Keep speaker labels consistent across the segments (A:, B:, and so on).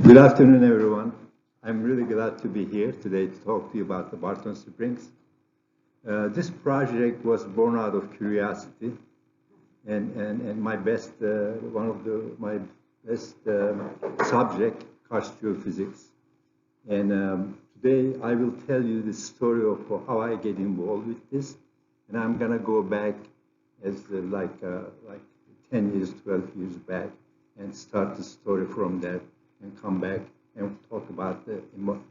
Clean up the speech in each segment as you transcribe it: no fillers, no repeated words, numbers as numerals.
A: Good afternoon, everyone. I'm really glad to be here today to talk to you about the Barton Springs. This project was born out of curiosity, and my best, my best subject, karst geophysics. And today I will tell you the story of how I get involved with this, and I'm gonna go back as like 10 years, 12 years back, and start the story from there, and come back and talk about the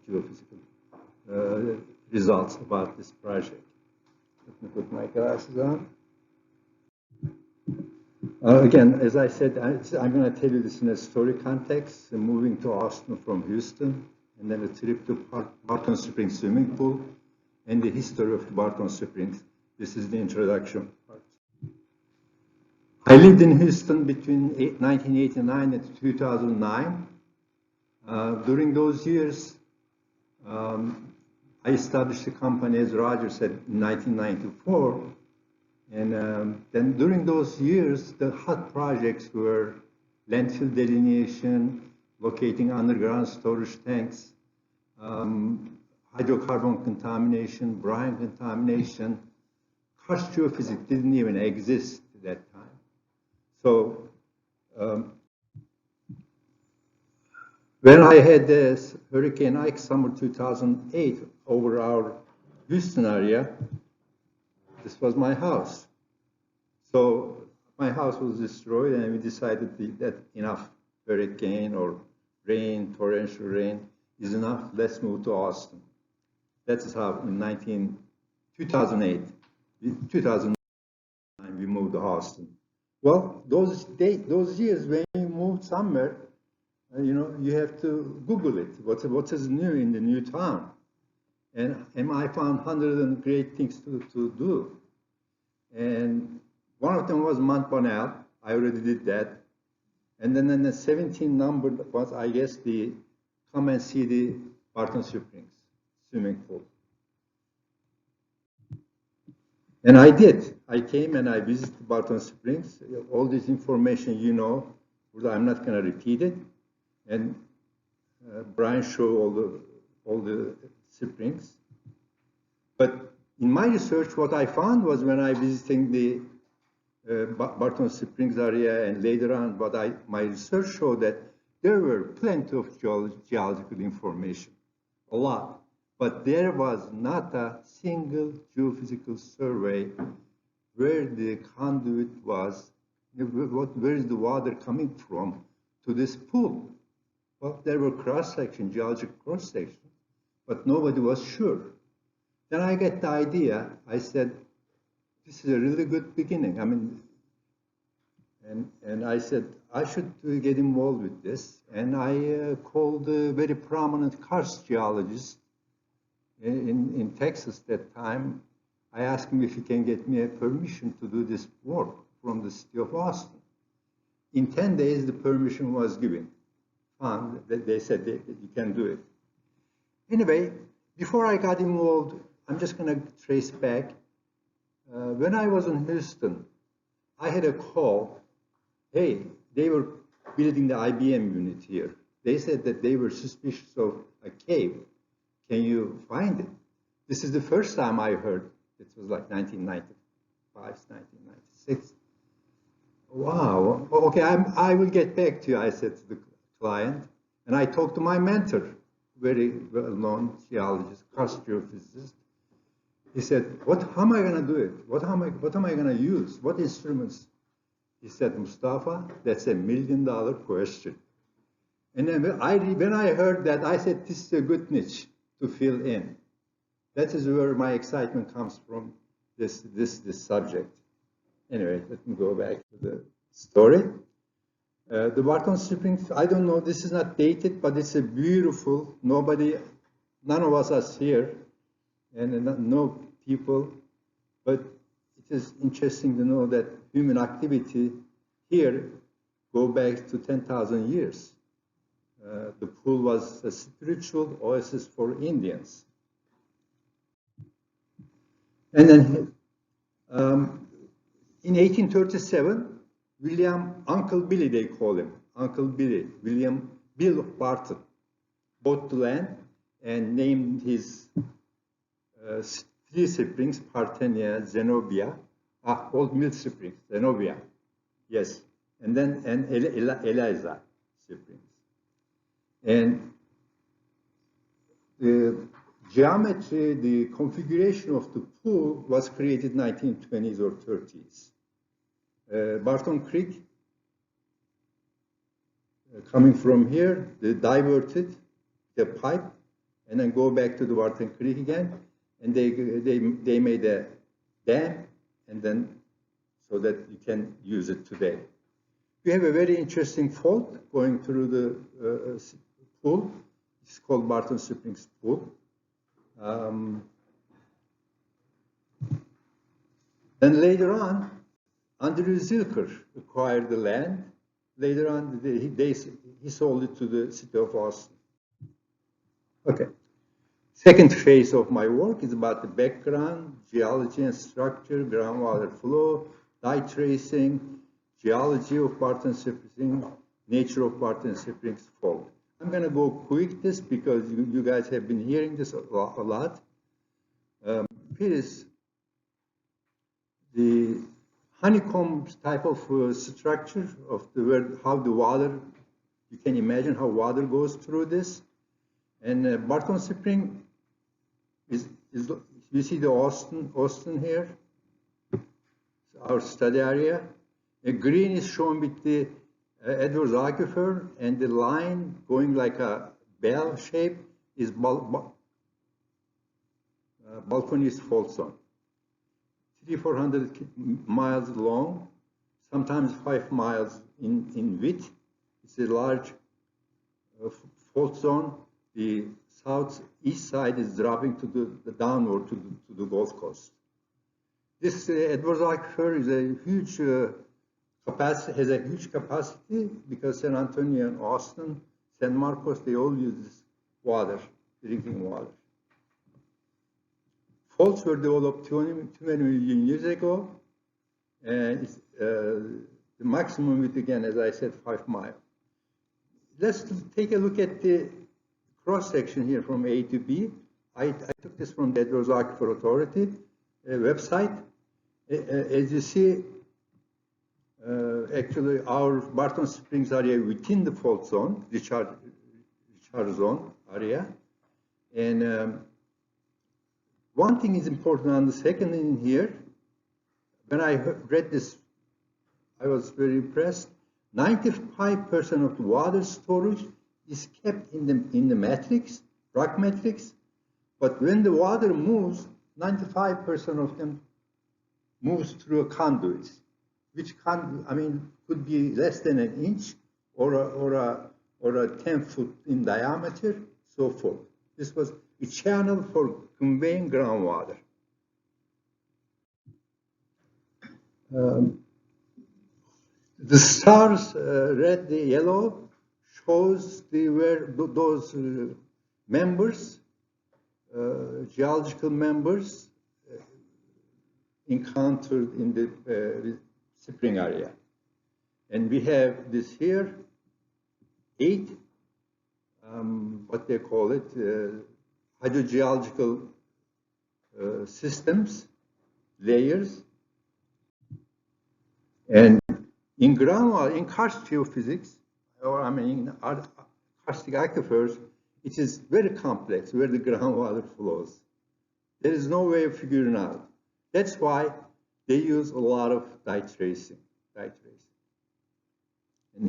A: geophysical results about this project. Let me put my glasses on. Again, as I said, I'm going to tell you this in a story context, moving to Austin from Houston, and then a trip to Barton Springs swimming pool, and the history of Barton Springs. This is the introduction part. I lived in Houston between 1989 and 2009. During those years, I established a company, as Roger said, in 1994. And then during those years, the hot projects were landfill delineation, locating underground storage tanks, hydrocarbon contamination, brine contamination. Karst geophysics didn't even exist at that time. So when I had this Hurricane Ike summer 2008 over our Houston area, this was my house. So my house was destroyed, and we decided that enough hurricane or rain, torrential rain is enough. Let's move to Austin. That's how in 2009 we moved to Austin. Well, those years when you moved somewhere, you have to Google it. What is new in the new town? And I found hundreds of great things to do. And one of them was Mount Bonnell. I already did that. And then the 17 number was, I guess, the come and see the Barton Springs swimming pool. And I did. I came and I visited Barton Springs. All this information I'm not going to repeat it. And Brian showed all the springs. But in my research, what I found was when I visiting the Barton Springs area, and later on, my research showed that there were plenty of geological information, a lot. But there was not a single geophysical survey where the conduit was, where is the water coming from to this pool. Well, there were cross-section, geological cross-section, but nobody was sure. Then I get the idea. I said, this is a really good beginning. I mean, and I said, I should get involved with this. And I called a very prominent karst geologist in Texas that time. I asked him if he can get me a permission to do this work from the city of Austin. In 10 days, the permission was given. They said that you can do it. Anyway, before I got involved, I'm just going to trace back. When I was in Houston, I had a call. Hey, they were building the IBM unit here. They said that they were suspicious of a cave. Can you find it? This is the first time I heard. It was like 1995, 1996. Wow. Okay, I will get back to you, I said to the client. And I talked to my mentor, very well-known geologist, karst geophysicist. He said, how am I going to do it? What am I going to use? What instruments? He said, Mustafa, that's $1 million question. And then when I heard that, I said, this is a good niche to fill in. That is where my excitement comes from, this subject. Anyway, let me go back to the story. The Barton Springs, I don't know, this is not dated, but it's a beautiful, none of us are here, and no people, but it is interesting to know that human activity here go back to 10,000 years. The pool was a spiritual oasis for Indians. And then in 1837, William Uncle Billy, they call him. Uncle Bill Barton, bought the land and named his 3 springs, Parthenia, Zenobia, Old Mill Springs, Zenobia, yes, and then Eliza Springs. And the geometry, the configuration of the pool was created in 1920s or 30s. Barton Creek, coming from here, they diverted the pipe and then go back to the Barton Creek again, and they made a dam, and then so that you can use it today. We have a very interesting fault going through the pool. It's called Barton Springs Pool. Then later on, Andrew Zilker acquired the land. Later on, he sold it to the city of Austin. Okay. Second phase of my work is about the background, geology and structure, groundwater flow, dye tracing, geology of Barton Springs, nature of Barton Springs fault. I'm going to go quick this because you guys have been hearing this a lot. Here is the honeycomb type of structure of how the water, you can imagine how water goes through this. And Barton Spring is you see the Austin here, our study area. The green is shown with the Edwards Aquifer, and the line going like a bell shape is Balcones Fault Zone. 300-400 miles long, sometimes 5 miles in width. It's a large fault zone. The southeast side is dropping to the downward to the Gulf Coast. This Edwards Aquifer is a huge has a huge capacity because San Antonio and Austin, San Marcos, they all use this water, drinking water. Faults were developed 20 million years ago, and the maximum width, again, as I said, 5 miles. Let's take a look at the cross-section here from A to B. I took this from the Edwards Aquifer Authority website. As you see, actually, our Barton Springs area within the fault zone, discharge zone area. And one thing is important on the second in here. When I read this, I was very impressed. 95% of the water storage is kept in the matrix, rock matrix. But when the water moves, 95% of them moves through a conduit, which could be less than an inch or a 10 foot in diameter, so forth. This was a channel for conveying groundwater. The stars, red, the yellow, shows where those members, geological members, encountered in the spring area. And we have this here, 8, what they call it, hydrogeological systems, layers. And in groundwater, in karst geophysics, or in karstic aquifers, it is very complex where the groundwater flows. There is no way of figuring out. That's why they use a lot of dye tracing. And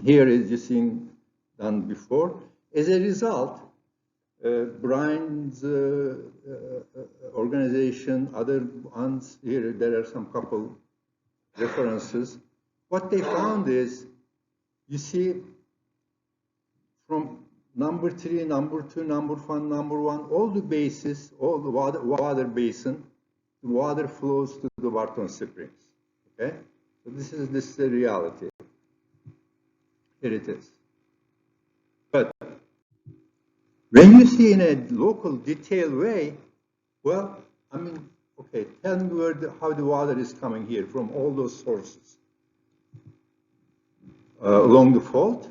A: here is just seen done before. As a result, Brian's organization, other ones here, there are some couple references. What they found is, you see, from number 3, number 2, number 1, all the bases, all the water basin, the water flows to the Barton Springs. Okay, so this is the reality. Here it is. But when you see in a local, detailed way, well, okay, tell me how the water is coming here from all those sources along the fault.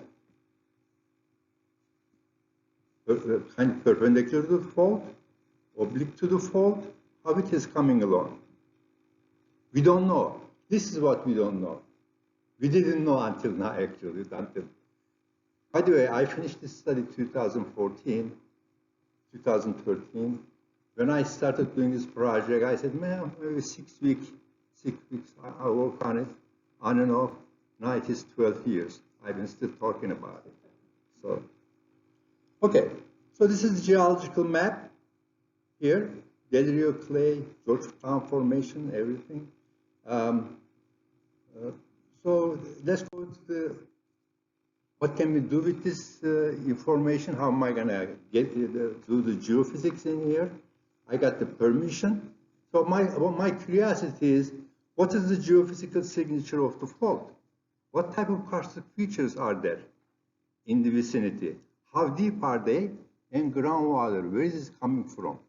A: kind of perpendicular to the fault, oblique to the fault, how it is coming along. We don't know. This is what we don't know. We didn't know until now, actually. By the way, I finished this study 2014, 2013. When I started doing this project, I said, man, maybe 6 weeks, I work on it, on and off. Now it is 12 years. I've been still talking about it. So, okay. So this is the geological map here. Del Rio Clay, Georgetown Formation, everything. So let's go to what can we do with this information? How am I going to do the geophysics in here? I got the permission. So my curiosity is, what is the geophysical signature of the fault? What type of karstic features are there in the vicinity? How deep are they? And groundwater, where is this coming from?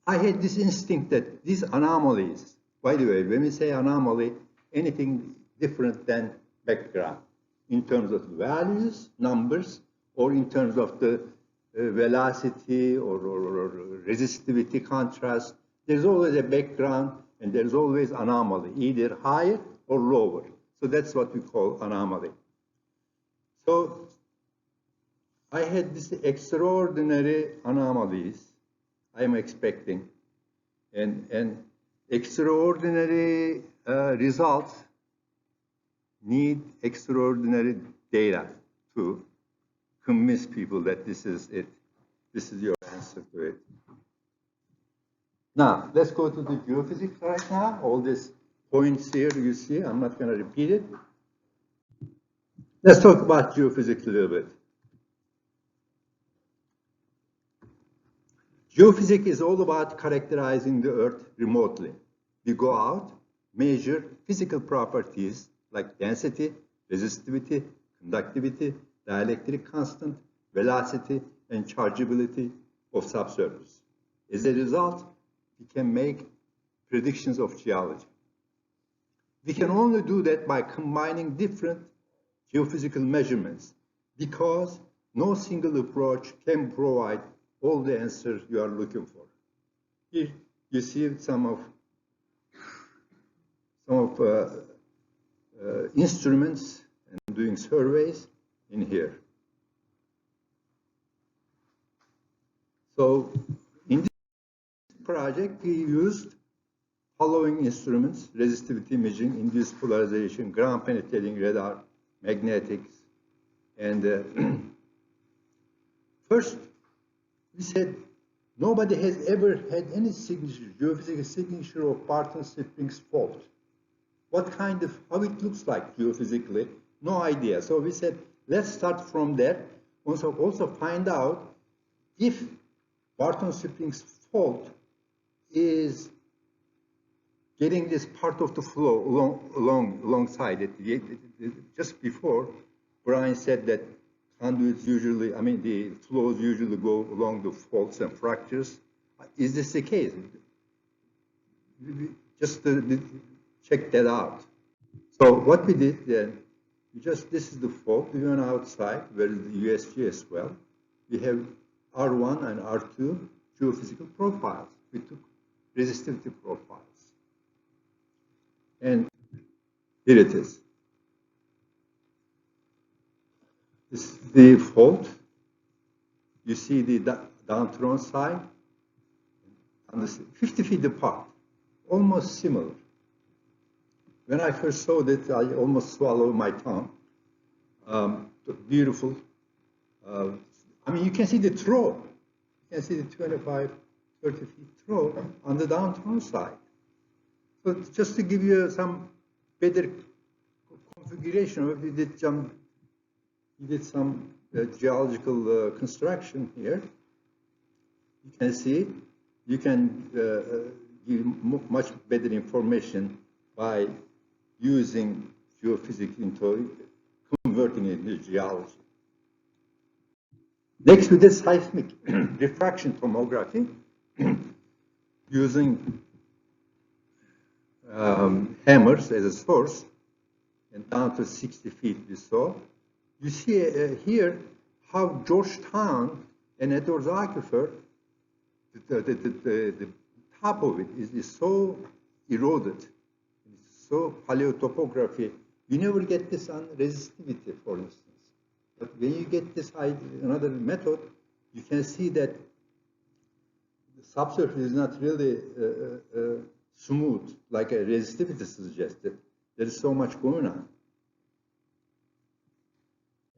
A: I had this instinct that these anomalies, by the way, when we say anomaly, anything different than background, in terms of values, numbers, or in terms of the velocity or resistivity contrast, there's always a background and there's always anomaly, either higher or lower. So that's what we call anomaly. So I had this extraordinary anomalies I'm expecting, and extraordinary results need extraordinary data to convince people that this is it. This is your answer to it. Now, let's go to the geophysics right now. All these points here you see, I'm not going to repeat it. Let's talk about geophysics a little bit. Geophysics is all about characterizing the Earth remotely. We go out, measure physical properties like density, resistivity, conductivity, dielectric constant, velocity, and chargeability of subsurface. As a result, we can make predictions of geology. We can only do that by combining different geophysical measurements, because no single approach can provide all the answers you are looking for. Here you see some of instruments and doing surveys in here. So in this project, we used following instruments: resistivity imaging, induced polarization, ground penetrating radar, magnetics, and first we said nobody has ever had any signature, geophysical signature of Barton Springs fault. What kind of, how it looks like geophysically, no idea. So we said, let's start from there. Also find out if Barton Springs fault is getting this part of the flow alongside it. Just before, Brian said that conduits usually, the flows usually go along the faults and fractures. Is this the case? Just check that out. So what we did then, this is the fault. We went outside, where is the USG as well. We have R1 and R2 geophysical profiles. We took resistivity profiles. And here it is. This is the fault. You see the downthrown side, and 50 feet apart, almost similar. When I first saw that, I almost swallowed my tongue. Beautiful. You can see the throw. You can see the 25, 30 feet throw on the downthrown side. So just to give you some better configuration, we did some geological construction here. You can see, you can give much better information by using geophysics into converting it into geology. Next, we did seismic refraction tomography using hammers as a source, and down to 60 feet we saw. you see here how Georgetown and Edwards Aquifer, the top of it is so eroded, it's so paleotopography. You never get this on resistivity, for instance. But when you get this another method, you can see that the subsurface is not really smooth, like a resistivity suggested. There is so much going on.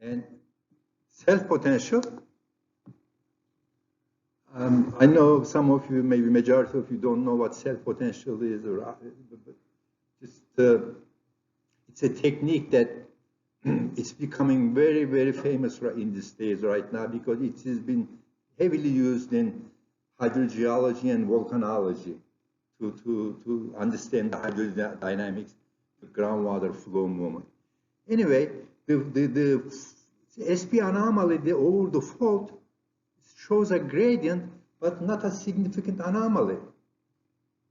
A: And self-potential, I know some of you, maybe majority of you don't know what self-potential is, or it's a technique that it's becoming very, very famous in these days right now because it has been heavily used in hydrogeology and volcanology to understand the hydrodynamics, the groundwater flow movement. Anyway, the SP anomaly over the fault shows a gradient, but not a significant anomaly.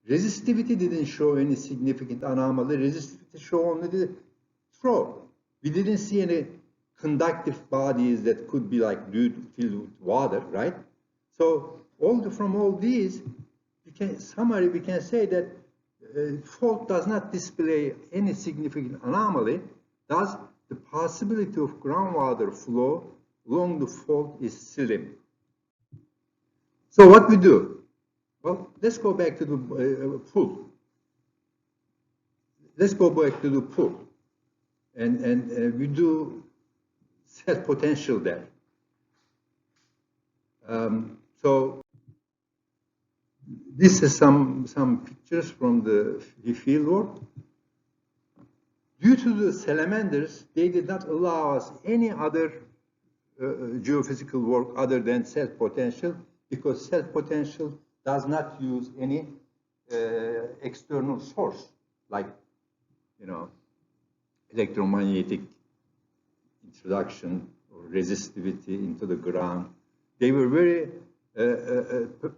A: Resistivity didn't show any significant anomaly. Resistivity showed only the throw. We didn't see any conductive bodies that could be like filled with water, right? So from all these, we can say that fault does not display any significant anomaly. Thus, the possibility of groundwater flow along the fault is slim. So what we do? Well, let's go back to the pool. Let's go back to the pool. And we do self-potential there. So this is some pictures from the field work. Due to the salamanders, they did not allow us any other geophysical work other than self-potential, because self-potential does not use any external source, like, electromagnetic introduction or resistivity into the ground. They were very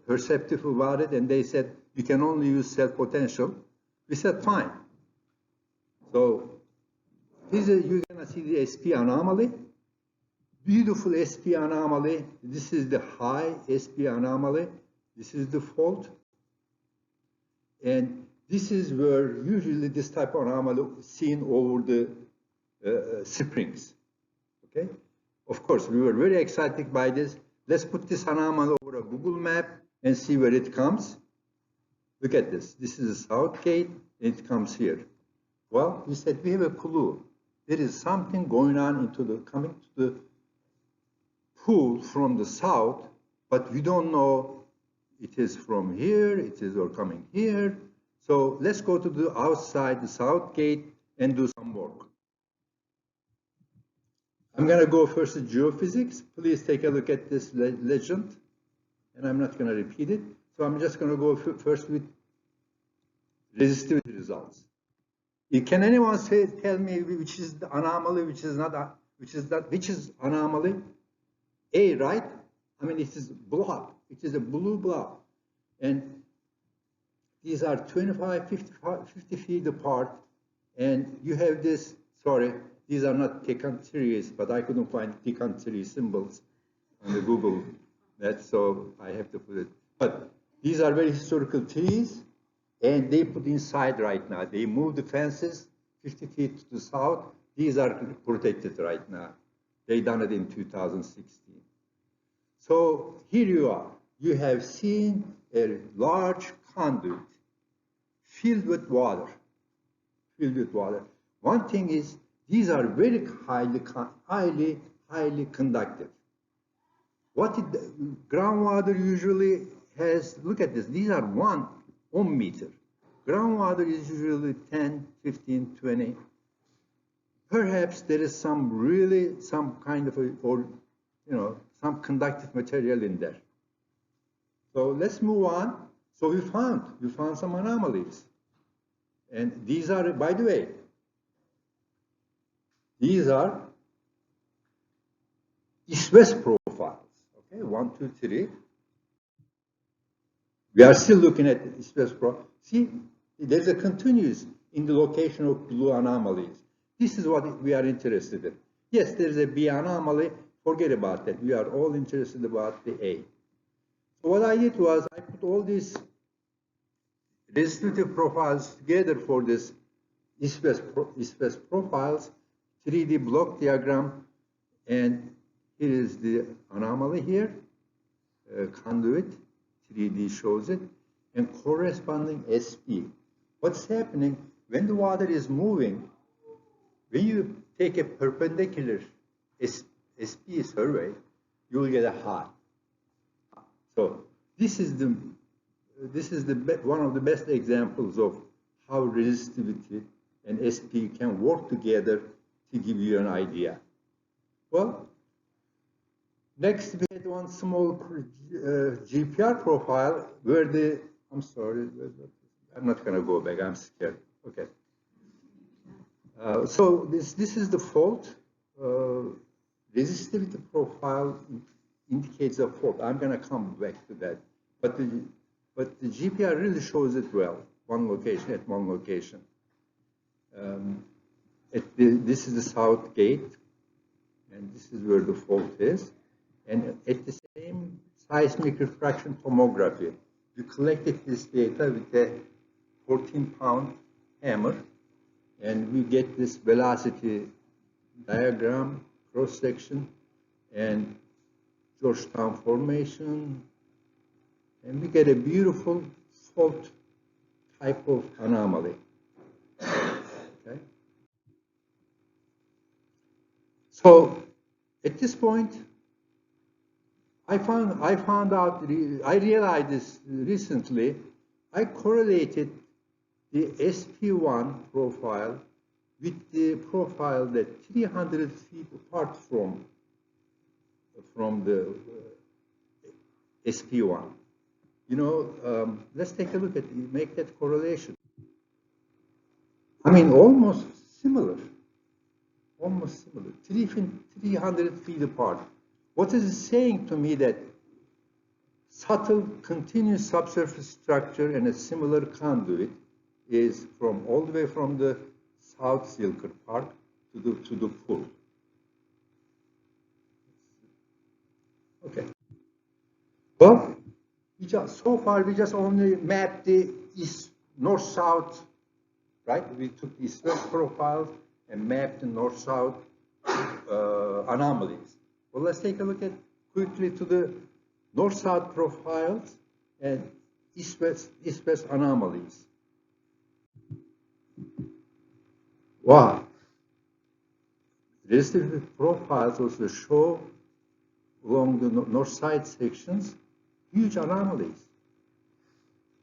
A: perceptive about it, and they said, you can only use self-potential. We said, fine. So you're going to see the SP anomaly. Beautiful SP anomaly. This is the high SP anomaly. This is the fault. And this is where usually this type of anomaly is seen over the springs. Okay? Of course, we were very excited by this. Let's put this anomaly over a Google map and see where it comes. Look at this. This is the south gate, and it comes here. Well, we said we have a clue. There is something going on coming to the pool from the south, but we don't know it is from here, or coming here. So let's go to the outside, the south gate, and do some work. I'm going to go first to geophysics. Please take a look at this legend, and I'm not going to repeat it. So I'm just going to go first with resistivity results. Can anyone tell me which is the anomaly, which is anomaly? A, right? I mean, it is blob. It is a blue blob. And these are 25, 50 feet apart. And you have this, sorry, these are not decantries, but I couldn't find decantry symbols on the Google net, so I have to put it. But these are very historical trees, and they put inside right now. They moved the fences 50 feet to the south. These are protected right now. They done it in 2016. So here you are. You have seen a large conduit filled with water. One thing is, these are very highly conductive. Groundwater usually has, look at this, these are 1 ohm meter. Groundwater is usually 10, 15, 20. Perhaps there is some kind of some conductive material in there. So let's move on. So we found some anomalies. And these are, by the way, these are east-west profiles. Okay, 1, 2, 3. We are still looking at east-west profile. See, there's a continuous in the location of blue anomalies. This is what we are interested in. Yes, there is a B anomaly. Forget about that. We are all interested about the A. So what I did was I put all these resistivity profiles together for this east-west profiles, 3D block diagram, and here is the anomaly here, conduit, 3D shows it, and corresponding SP. What's happening when the water is moving? When you take a perpendicular SP survey, you will get a high. So this is one of the best examples of how resistivity and SP can work together to give you an idea. Well, next we had one small GPR profile where I'm sorry, I'm not going to go back, I'm scared. Okay. So this is the fault. Resistivity profile indicates a fault. I'm going to come back to that. But the GPR really shows it well, at one location. This is the south gate, and this is where the fault is. And at the same seismic refraction tomography, we collected this data with a 14-pound hammer, and we get this velocity diagram, cross-section, and Georgetown formation, and we get a beautiful fault type of anomaly. Okay. So at this point, I realized this recently. I correlated the SP1 profile with the profile that 300 feet apart from the SP1. You know, let's take a look at make that correlation. I mean, almost similar. 300 feet apart. What is it saying to me? That subtle continuous subsurface structure and a similar conduit is all the way from the South Silker Park to the pool. Okay. Well, so far we just only mapped the north-south, right? We took the east-west profiles and mapped the north-south anomalies. Well, let's take a look at quickly to the north-south profiles and east-west anomalies. Wow. Resistivity profiles also show along the north side sections huge anomalies.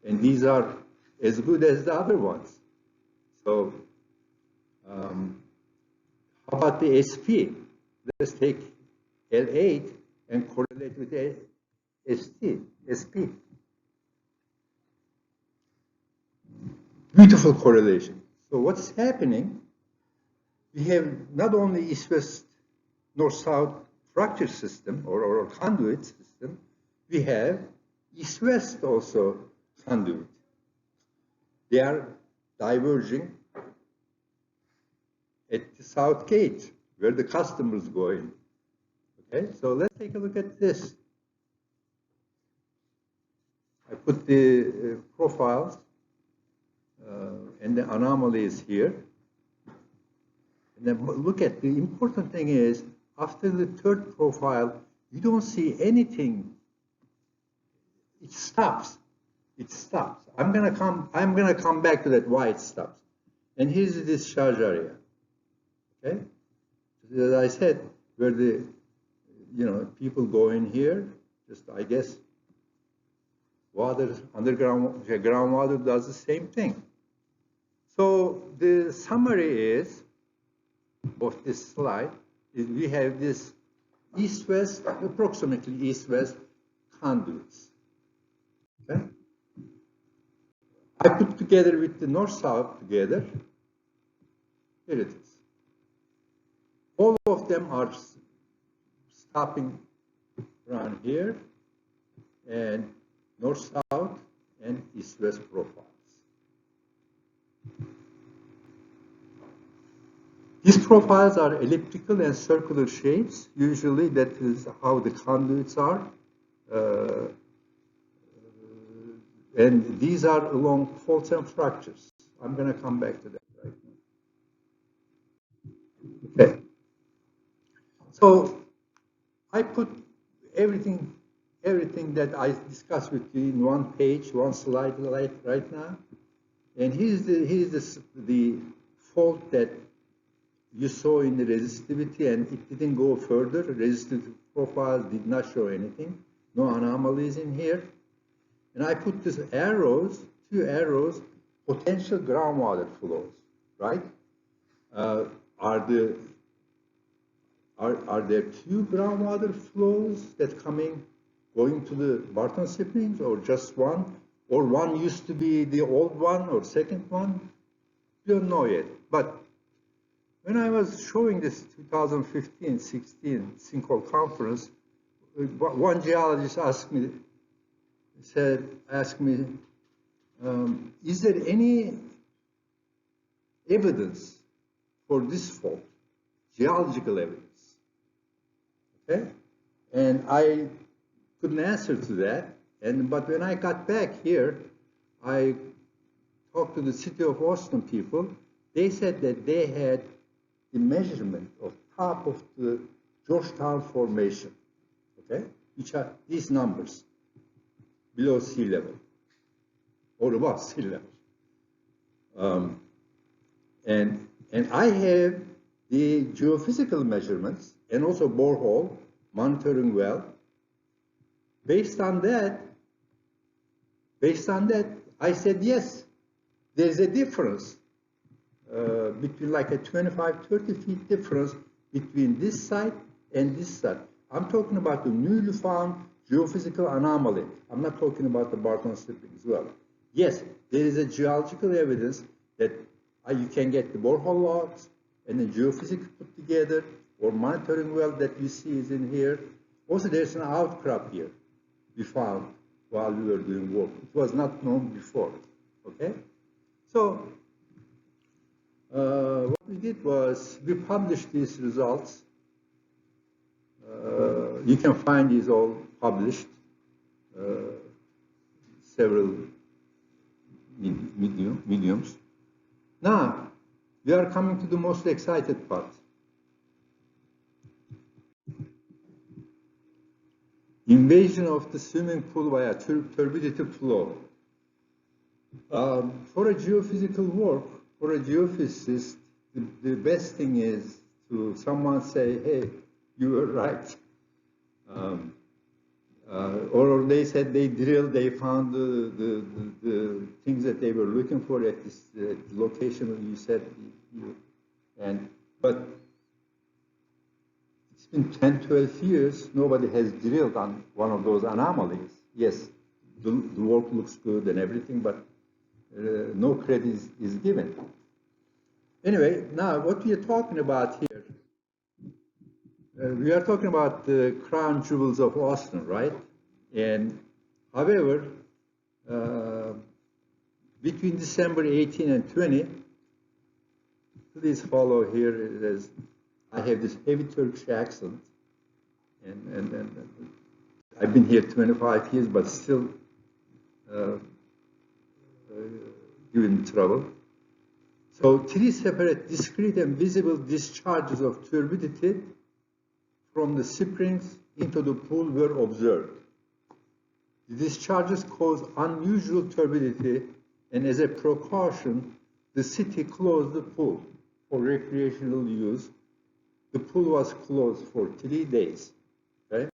A: And these are as good as the other ones. So how about the SP? Let's take L8 and correlate with the SP. Beautiful correlation. So what's happening? We have not only east-west, north-south fracture system or conduit system, we have east-west also conduit. They are diverging at the south gate where the customers go in. Okay, so let's take a look at this. I put the profiles and the anomalies here. And then look at the important thing is after the third profile, you don't see anything. It stops. It stops. I'm gonna come back to that why it stops. And here's the discharge area. Okay, as I said, where the people go in here, just I guess underground groundwater does the same thing. So the summary is of this slide is we have this east-west, approximately east-west conduits. Okay, I put together with the north-south together. Here it is. All of them are stopping around here, and north-south and east-west profiles. These profiles are elliptical and circular shapes. Usually that is how the conduits are. And these are along faults and fractures. I'm going to come back to that right now. Okay. So I put everything that I discussed with you in one page, one slide right now. And here's the fault that you saw in the resistivity, and it didn't go further. Resistivity profiles did not show anything. No anomalies in here. And I put these arrows, two arrows, potential groundwater flows, right? Are there two groundwater flows that going to the Barton Springs, or just one? Or one used to be the old one or second one? We don't know yet. But when I was showing this 2015-16 sinkhole conference, one geologist asked me, is there any evidence for this fault, geological evidence? Okay, and I couldn't answer to that. But when I got back here, I talked to the City of Austin people. They said that they had the measurement of top of the Georgetown Formation, okay, which are these numbers below sea level or above sea level. And I have the geophysical measurements and also borehole monitoring well. Based on that, I said, yes, there's a difference between like a 25, 30 feet difference between this site and this site. I'm talking about the newly found geophysical anomaly. I'm not talking about the Barton Springs well. Yes, there is a geological evidence that you can get the borehole logs and the geophysics put together, or monitoring well that you see is in here. Also, there's an outcrop here we found while we were doing work. It was not known before, okay? So what we did was we published these results. You can find these all published, several mediums. Now, we are coming to the most excited part. Invasion of the swimming pool via turbidity flow. For a geophysical work, for a geophysicist, the best thing is to someone say, hey, you were right. Or they said they drilled, they found the things that they were looking for at this location you said. But it's been 10, 12 years, nobody has drilled on one of those anomalies. Yes, the work looks good and everything, but no credit is given. Anyway, now what we are talking about here, we are talking about the crown jewels of Austin, right? And however, between December 18 and 20, please follow here, as I have this heavy Turkish accent, and I've been here 25 years, but still giving me trouble. So 3 separate discrete and visible discharges of turbidity from the springs into the pool were observed. The discharges caused unusual turbidity, and as a precaution, the city closed the pool for recreational use. The pool was closed for 3 days. Okay?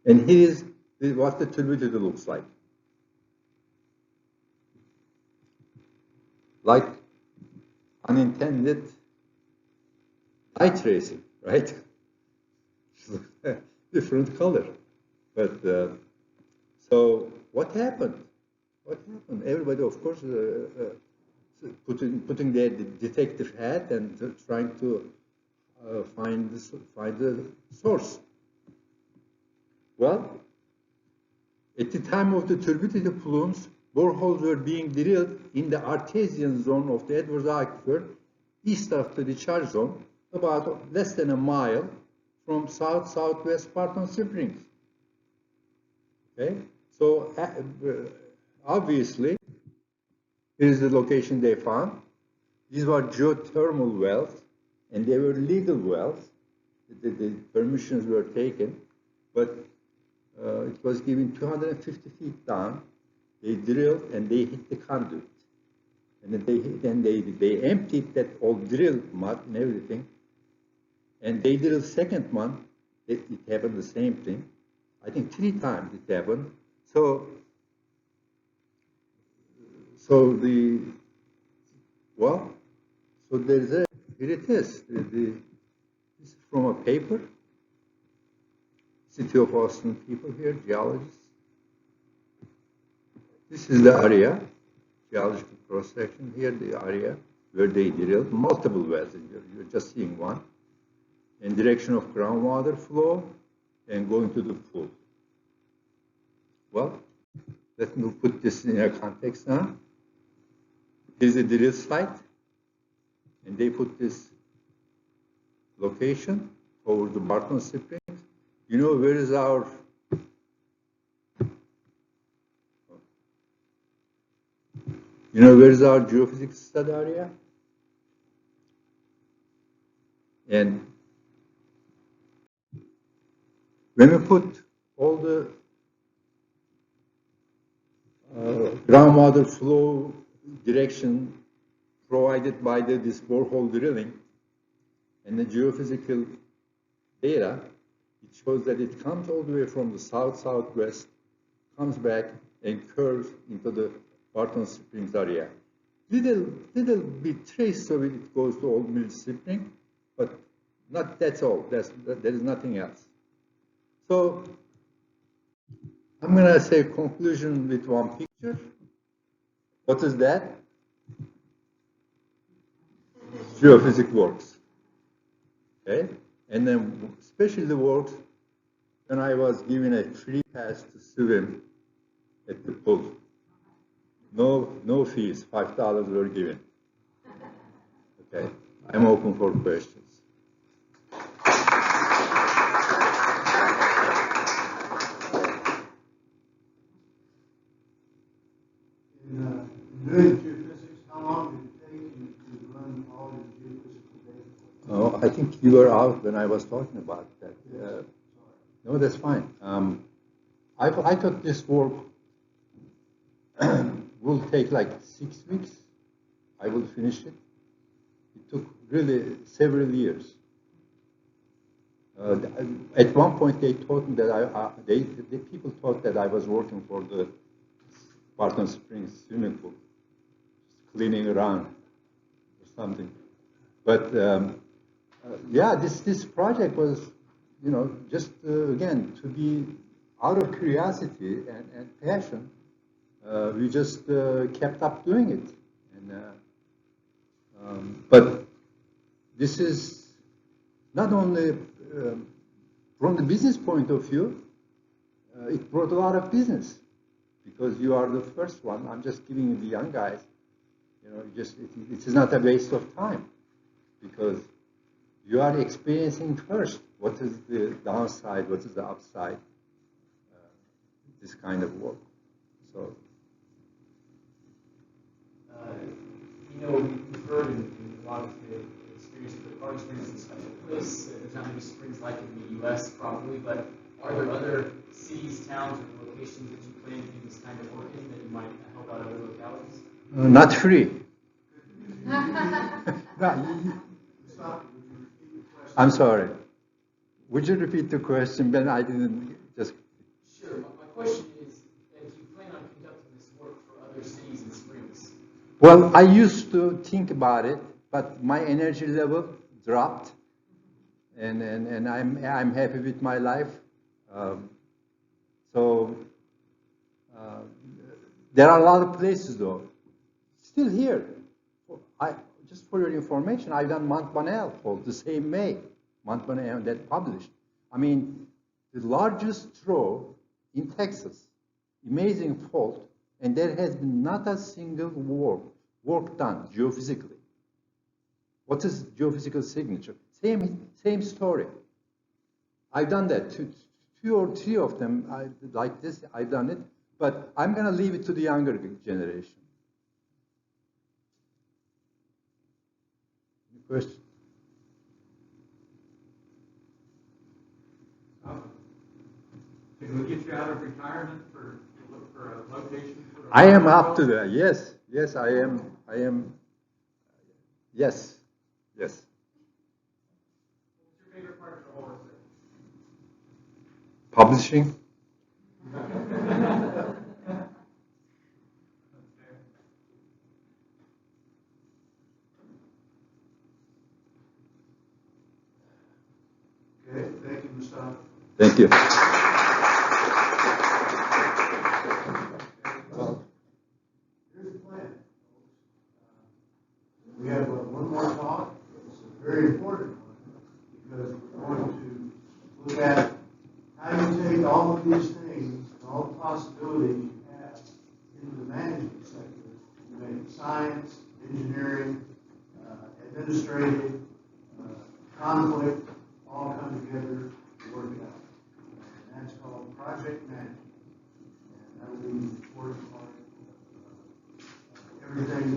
A: And here is what the turbidity looks like. Like unintended light tracing, right? Different color. But so what happened? What happened? Everybody, of course, putting their detective hat and trying to find the source. Well, at the time of the turbidity plumes, boreholes were being drilled in the Artesian zone of the Edwards Aquifer east of the discharge zone, about less than a mile from southwest Barton Springs. Okay, so obviously, here is the location they found. These were geothermal wells, and they were legal wells. The permissions were taken, but it was given 250 feet down. They drilled and they hit the conduit, and then they emptied that old drill mud and everything, and they drilled second one. It happened the same thing. I think 3 times it happened. So there's a, here it is. This is from a paper. City of Austin people here, geologists. This is the area, geological cross-section. Here the area where they drilled multiple wells. You're just seeing one. In direction of groundwater flow and going to the pool. Well, let me put this in a context now. Here's the drill site, and they put this location over the Barton Springs. You know where is our geophysics study area? And when we put all the groundwater flow direction provided by this borehole drilling and the geophysical data, it shows that it comes all the way from the southwest, comes back and curves into the Barton Springs area. Little bit trace of it goes to Old Mill Spring, but that's all. There is nothing else. So I'm going to say conclusion with one picture. What is that? Geophysics works. Okay? And then especially works when I was given a free pass to swim at the pool. No fees, $5 were given. Okay, I'm open for questions.
B: Doing geophysics, how long did it take you to run all your geophysical data?
A: Oh, I think you were out when I was talking about that. No, that's fine. I thought this work will take like 6 weeks. I will finish it. It took really several years. At one point, they told me that the people thought that I was working for the Barton Springs swimming pool, cleaning around or something. But yeah, this project was, just again to be out of curiosity and passion. We just kept up doing it, and but this is not only from the business point of view, it brought a lot of business because you are the first one. I'm just giving you the young guys, it is not a waste of time because you are experiencing first what is the downside, what is the upside, this kind of work. So.
C: We've heard in a lot of the experience that Barton Springs is a special place. There's not many springs like it in the U.S. probably, but are there other cities, towns, or locations that you plan to do this kind of work in that you might help out other localities?
A: Not free. I'm sorry. Would you repeat the question, Ben? I didn't just...
C: Sure. My question is, do you plan on conducting this work for other cities and springs?
A: Well, I used to think about it, but my energy level dropped, and I'm happy with my life. There are a lot of places, though. Still here. Just for your information, I've done Mont Bonnell fault the same May. Mont Bonnell that published. I mean, the largest throw in Texas. Amazing fault. And there has been not a single work done geophysically. What is geophysical signature? Same story. I've done that. Two or three of them like this. I've done it, but I'm going to leave it to the younger generation. Any question?
D: Can we get you out of retirement for a location?
A: I am up to that. Yes, yes, I am. Yes, yes.
D: What's your favorite part of the whole research?
A: Publishing.
B: Okay, thank you, Mustafa.
A: Thank you.
B: Well, here's the plan. We have one more talk. It's a very important one because we're going to look at how you take all of these things, all the possibilities you have into the management sector. You make science, engineering, administrative, conflict, all come together to work it out. And that's called project management. And that will be an important part of everything